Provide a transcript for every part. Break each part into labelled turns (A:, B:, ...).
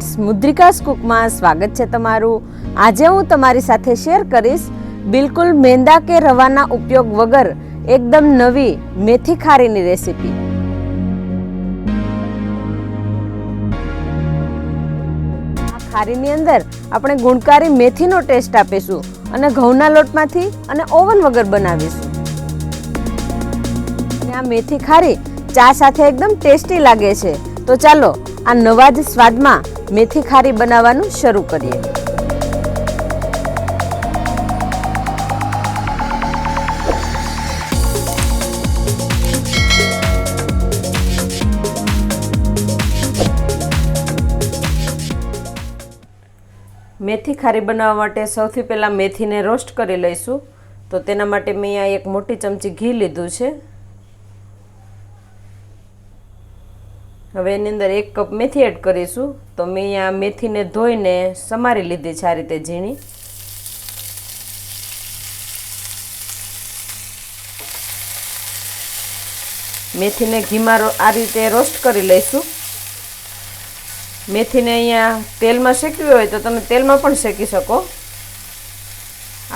A: Friends, મુદ્રિકાસ કુકમાં સ્વાગત છે તમારું। આજે હું તમારી સાથે શેર કરીશ બિલકુલ મેંદા કે રવાના ઉપયોગ વગર એકદમ નવી મેથી ખારીની રેસીપી। આ ખારીની અંદર આપણે ગુણકારી મેથીનો ટેસ્ટ આપીશું અને ઘઉંના લોટમાંથી અને ઓવન વગર બનાવીશું। અને આ મેથી ખારી ચા સાથે એકદમ ટેસ્ટી લાગે છે। તો ચાલો આ નવા જ સ્વાદમાં મેથી ખારી બનાવવાનું શરૂ કરીએ। મેથી ખારી બનાવવા માટે સૌથી પહેલાં મેથીને રોસ્ટ કરી લઈશું। તો તેના માટે મેં અહીંયા એક મોટી ચમચી ઘી લીધું છે। હવે એની અંદર 1 કપ મેથી એડ કરીશું। તો મેં અહીંયા મેથીને ધોઈને સમારી લીધી છે આ રીતે ઝીણી। મેથીને ઘીમાં આ રીતે રોસ્ટ કરી લઈશું। મેથીને અહીંયા તેલમાં શેકવી હોય તો તમે તેલમાં પણ શેકી શકો।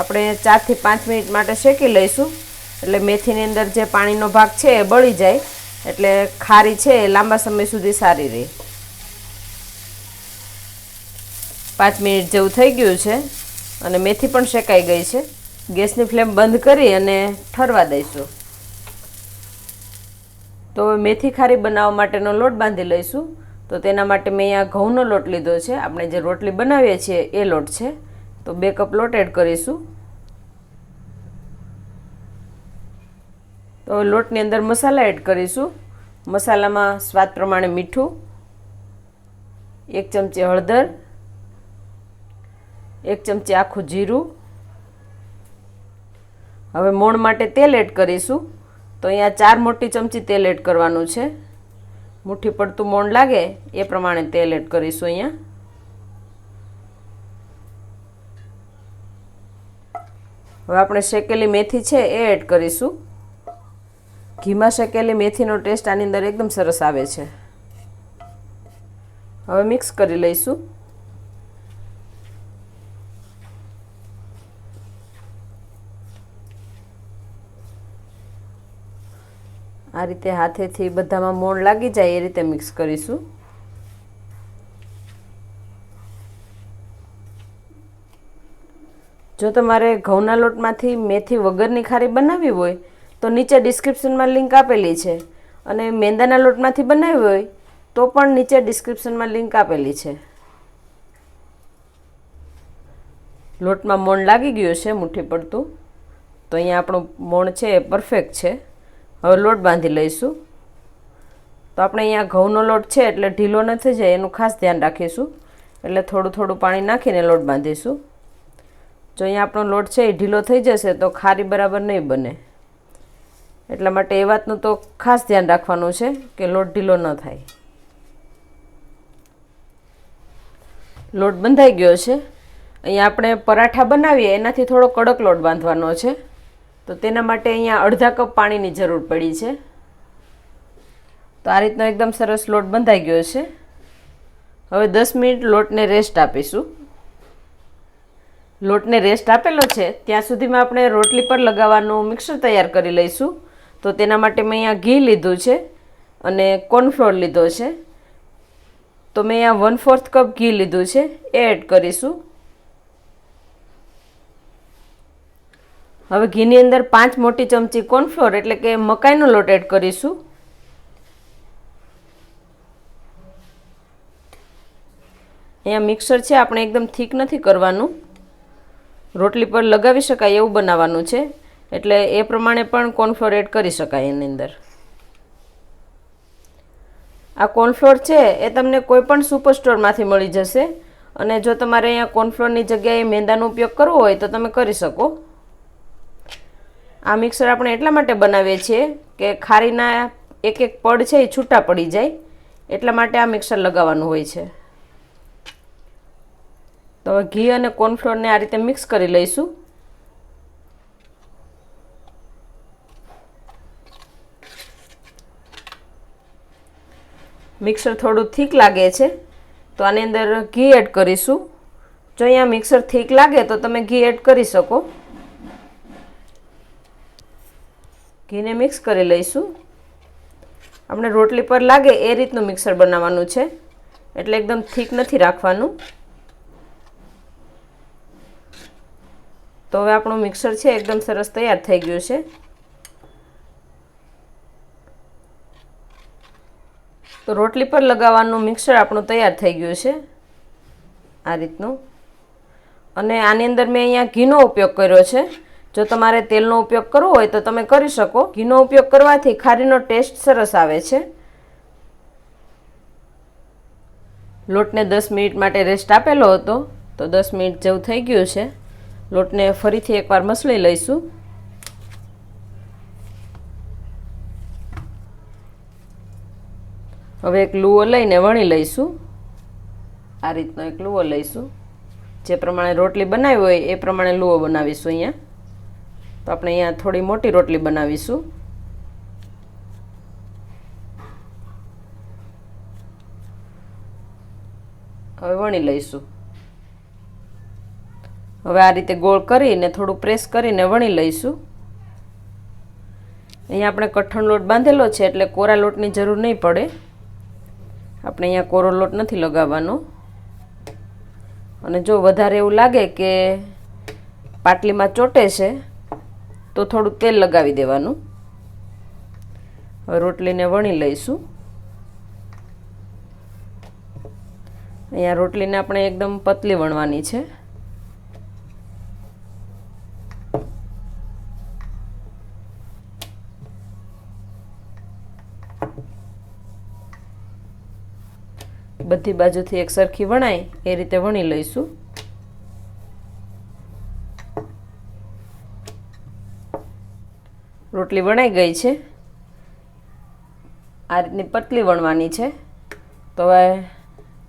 A: આપણે 4 થી 5 મિનિટ માટે શેકી લઈશું એટલે મેથીની અંદર જે પાણીનો ભાગ છે એ બળી જાય, એટલે ખારી છે એ લાંબા સમય સુધી સારી રહે। 5 મિનિટ જેવું થઈ ગયું છે અને મેથી પણ શેકાઈ ગઈ છે। ગેસની ફ્લેમ બંધ કરી અને ઠરવા દઈશું। તો મેથી ખારી બનાવવા માટેનો લોટ બાંધી લઈશું। તો તેના માટે મેં અહીંયા ઘઉંનો લોટ લીધો છે। આપણે જે રોટલી બનાવીએ છીએ એ લોટ છે। તો 2 કપ લોટ એડ કરીશું। તો લોટની અંદર મસાલા એડ કરીશું। મસાલામાં સ્વાદ પ્રમાણે મીઠું, 1 ચમચી હળદર, 1 ચમચી આખું જીરું। હવે મોણ માટે તેલ એડ કરીશું। તો અહીંયા 4 મોટી ચમચી તેલ એડ કરવાનું છે। મુઠ્ઠી પડતું મોણ લાગે એ પ્રમાણે તેલ એડ કરીશું અહીંયા। હવે આપણે શેકેલી મેથી છે એ એડ કરીશું। ઘીમાં શેકેલી મેથીનો ટેસ્ટ આની અંદર એકદમ સરસ આવે છે। હવે મિક્સ કરી લઈશું। આ રીતે હાથેથી બધામાં મોણ લાગી જાય એ રીતે મિક્સ કરીશું। જો તમારે ઘઉંના લોટમાંથી મેથી વગરની ખારી બનાવવી હોય તો નીચે ડિસ્ક્રિપ્શનમાં લિંક આપેલી છે, અને મેંદાના લોટમાંથી બનાવવી હોય તો પણ નીચે ડિસ્ક્રિપ્શનમાં લિંક આપેલી છે। લોટમાં મોણ લાગી ગયું છે મુઠ્ઠી પડતું। તો અહીંયા આપણું મોણ છે એ પરફેક્ટ છે। હવે લોટ બાંધી લઈશું। તો આપણે અહીંયા ઘઉંનો લોટ છે એટલે ઢીલો ન થઈ જાય એનું ખાસ ધ્યાન રાખીશું, એટલે થોડું થોડું પાણી નાખીને લોટ બાંધીશું। જો અહીંયા આપણો લોટ છે એ ઢીલો થઈ જશે તો ખારી બરાબર નહીં બને, એટલા માટે એ વાતનું તો ખાસ ધ્યાન રાખવાનું છે કે લોટ ઢીલો ન થાય। લોટ બંધાઈ ગયો છે। અહીંયા આપણે પરાઠા બનાવીએ એનાથી થોડો કડક લોટ બાંધવાનો છે। તો તેના માટે અહીંયા અડધા કપ પાણીની જરૂર પડી છે। તો આ રીતનો એકદમ સરસ લોટ બંધાઈ ગયો છે। હવે 10 મિનિટ લોટને રેસ્ટ આપીશું। લોટને રેસ્ટ આપેલો છે ત્યાં સુધીમાં આપણે રોટલી પર લગાવવાનું મિક્સર તૈયાર કરી લઈશું। તો તેના માટે મેં અહીંયા ઘી લીધું છે અને કોર્નફ્લોર લીધો છે। તો મેં અહીંયા 1/4 કપ ઘી લીધું છે એ એડ કરીશું। હવે ઘીની અંદર 5 મોટી ચમચી કોર્નફ્લોર એટલે કે મકાઈનો લોટ એડ કરીશું। અહીંયા મિક્સર છે આપણે એકદમ થીક નથી કરવાનું, રોટલી પર લગાવી શકાય એવું બનાવવાનું છે, એટલે એ પ્રમાણે પણ કોર્નફ્લોર એડ કરી શકાય એની અંદર। આ કોર્નફ્લોર છે એ તમને કોઈ પણ સુપર સ્ટોરમાંથી મળી જશે, અને જો તમારે અહીંયા કોર્નફ્લોરની જગ્યાએ મેંદાનો ઉપયોગ કરવો હોય તો તમે કરી શકો। આ મિક્સર આપણે એટલા માટે બનાવીએ છીએ કે ખારીના એક એક પડ છે એ છૂટા પડી જાય, એટલા માટે આ મિક્સર લગાવવાનું હોય છે। તો હવે ઘી અને કોર્નફ્લોરને આ રીતે મિક્સ કરી લઈશું। મિક્સર થોડું થીક લાગે છે તો આની અંદર ઘી એડ કરીશું. જો અહીંયા મિક્સર થીક લાગે તો તમે ઘી એડ કરી શકો. ઘીને મિક્સ કરી લઈશું. આપણે રોટલી પર લાગે એ રીતનું મિક્સર બનાવવાનું છે, એટલે એકદમ થીક નથી રાખવાનું. તો હવે આપણું મિક્સર છે એકદમ સરસ તૈયાર થઈ ગયું છે. તો રોટલી પર લગાવવાનું મિક્સર આપણું તૈયાર થઈ ગયું છે આ રીતનું. અને આની અંદર મેં અહીંયા ઘીનો ઉપયોગ કર્યો છે. જો તમારે તેલનો ઉપયોગ કરવો હોય તો તમે કરી શકો. ઘીનો ઉપયોગ કરવાથી ખારીનો ટેસ્ટ સરસ આવે છે. લોટને 10 મિનિટ માટે રેસ્ટ આપેલો હતો, તો 10 મિનિટ જેવું થઈ ગયું છે. લોટને ફરીથી એકવાર મસળી લઈશું. હવે એક લુવો લઈને વણી લઈશું. આ રીતનો એક લુવો લઈશું. જે પ્રમાણે રોટલી બનાવી હોય એ પ્રમાણે લુવો બનાવીશું. અહીંયા તો આપણે અહીંયા થોડી મોટી રોટલી બનાવીશું. હવે વણી લઈશું. હવે આ રીતે ગોળ કરીને થોડું પ્રેસ કરીને વણી લઈશું. અહીંયા આપણે કઠણ લોટ બાંધેલો છે એટલે કોરા લોટની જરૂર નહીં પડે. આપણે અહીંયા કોરો લોટ નથી લગાવવાનો. અને જો વધારે એવું લાગે કે પાટલીમાં ચોટે છે તો થોડું તેલ લગાવી દેવાનું. હવે રોટલીને વણી લઈશું. અહીંયા રોટલીને આપણે એકદમ પતલી વણવાની છે. બધી બાજુથી એક સરખી વણાય એ રીતે વણી લઈશું. રોટલી વણાઈ ગઈ છે. આ રીતની પતલી વણવાની છે. તો હવે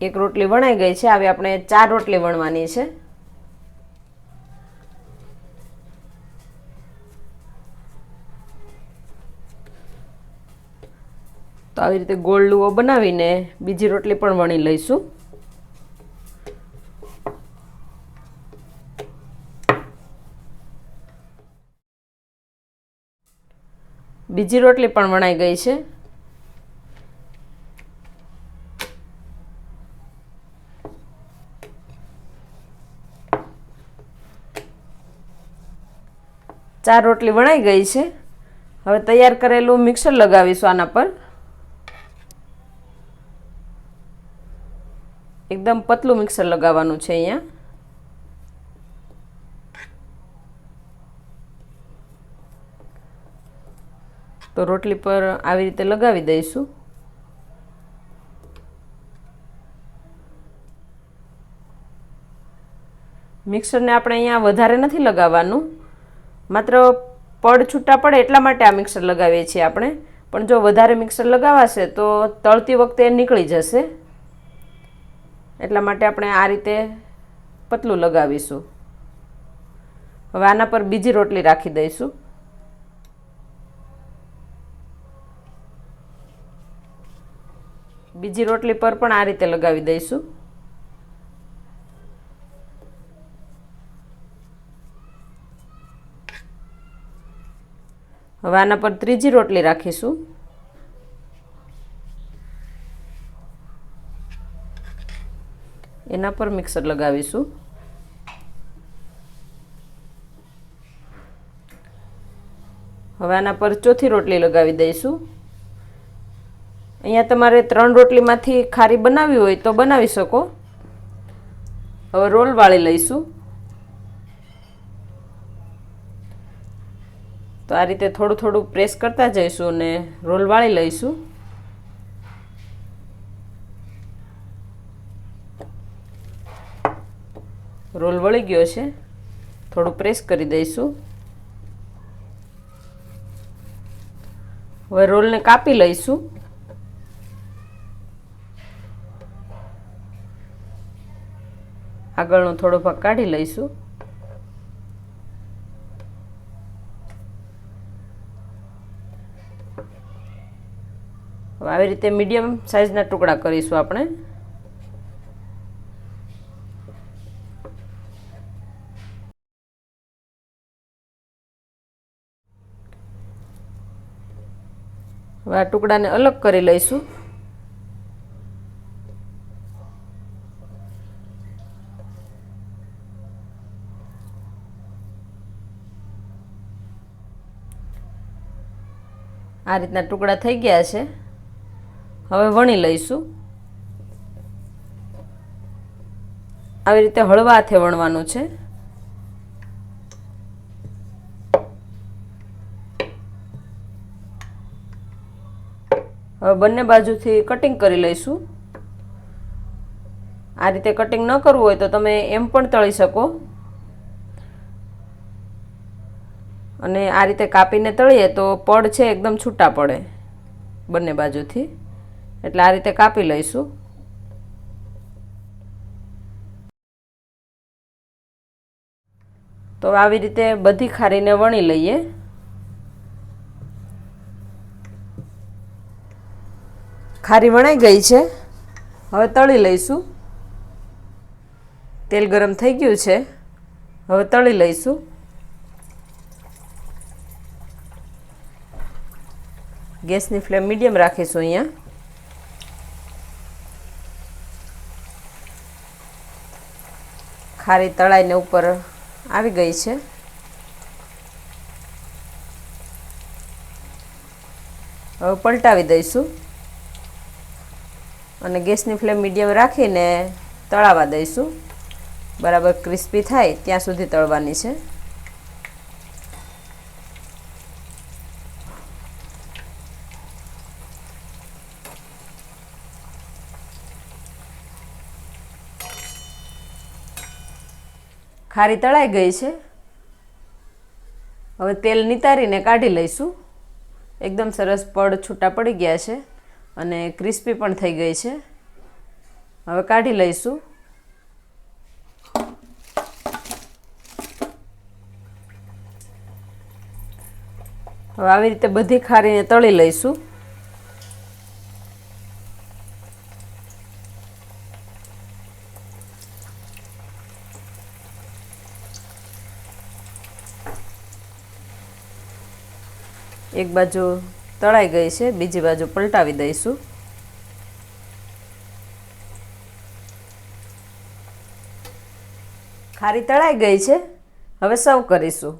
A: એક રોટલી વણાઈ ગઈ છે. હવે આપણે 4 રોટલી વણવાની છે. તો આવી રીતે ગોળ લુવો બનાવીને બીજી રોટલી પણ વણી લઈશું. બીજી રોટલી પણ વણાઈ ગઈ છે. ચાર રોટલી વણાઈ ગઈ છે. હવે તૈયાર કરેલું મિક્સર લગાવીશું આના પર. એકદમ પતલું મિક્સર લગાવવાનું છે અહીંયા. તો રોટલી પર આવી રીતે લગાવી દઈશું. મિક્સરને આપણે અહીંયા વધારે નથી લગાવવાનું, માત્ર પડ છૂટા પડે એટલા માટે આ મિક્સર લગાવીએ છીએ આપણે. પણ જો વધારે મિક્સર લગાવાશે તો તળતી વખતે નીકળી જશે, એટલા માટે આપણે આ રીતે પતલું લગાવીશું. હવે આના પર બીજી રોટલી રાખી દઈશું. બીજી રોટલી પર પણ આ રીતે લગાવી દઈશું. હવે આના પર ત્રીજી રોટલી રાખીશું. એના પર મિક્સર લગાવીશું. હવે આના પર ચોથી રોટલી લગાવી દઈશું. અહીંયા તમારે 3 રોટલીમાંથી ખારી બનાવવી હોય તો બનાવી શકો. હવે રોલ વાળી લઈશું. તો આ રીતે થોડું થોડું પ્રેસ કરતા જઈશું અને રોલ વાળી લઈશું. રોલ વળી ગયો છે, થોડું પ્રેસ કરી દઈશું. હવે રોલને કાપી લઈશું. આગળનો થોડો ભાગ કાઢી લઈશું. હવે આવી રીતે મીડિયમ સાઇઝના ટુકડા કરીશું આપણે. હવે આ ટુકડાને અલગ કરી લઈશું. આ રીતના ટુકડા થઈ ગયા છે. હવે વણી લઈશું. આવી રીતે હળવા હાથે વણવાનું છે. હવે બંને બાજુથી કટિંગ કરી લઈશું. આ રીતે કટિંગ ન કરવું હોય તો તમે એમ પણ તળી શકો, અને આ રીતે કાપીને તળીએ તો પડ છે એકદમ છૂટા પડે બંને બાજુથી, એટલે આ રીતે કાપી લઈશું. તો આવી રીતે બધી ખારીને વણી લઈએ. ખારી વણાઈ ગઈ છે. હવે તળી લઈશું. તેલ ગરમ થઈ ગયું છે. હવે તળી લઈશું. ગેસની ફ્લેમ મીડિયમ રાખીશું. અહીંયા ખારી તળાઈને ઉપર આવી ગઈ છે. હવે પલટાવી દઈશું અને ગેસની ફ્લેમ મીડિયમ રાખીને તળાવા દઈશું. બરાબર ક્રિસ્પી થાય ત્યાં સુધી તળવાની છે. ખારી તળાઈ ગઈ છે. હવે તેલ નિતારીને કાઢી લઈશું. એકદમ સરસ પડ છૂટા પડી ગયા છે અને ક્રિસ્પી પણ થઈ ગઈ છે. હવે કાઢી લઈશું. હવે આવી રીતે બધી ખારીને તળી લઈશું. એક બાજુ તળાઈ ગઈ છે, બીજી બાજુ પલટાવી દઈશું. ખારી તળાઈ ગઈ છે. હવે સર્વ કરીશું.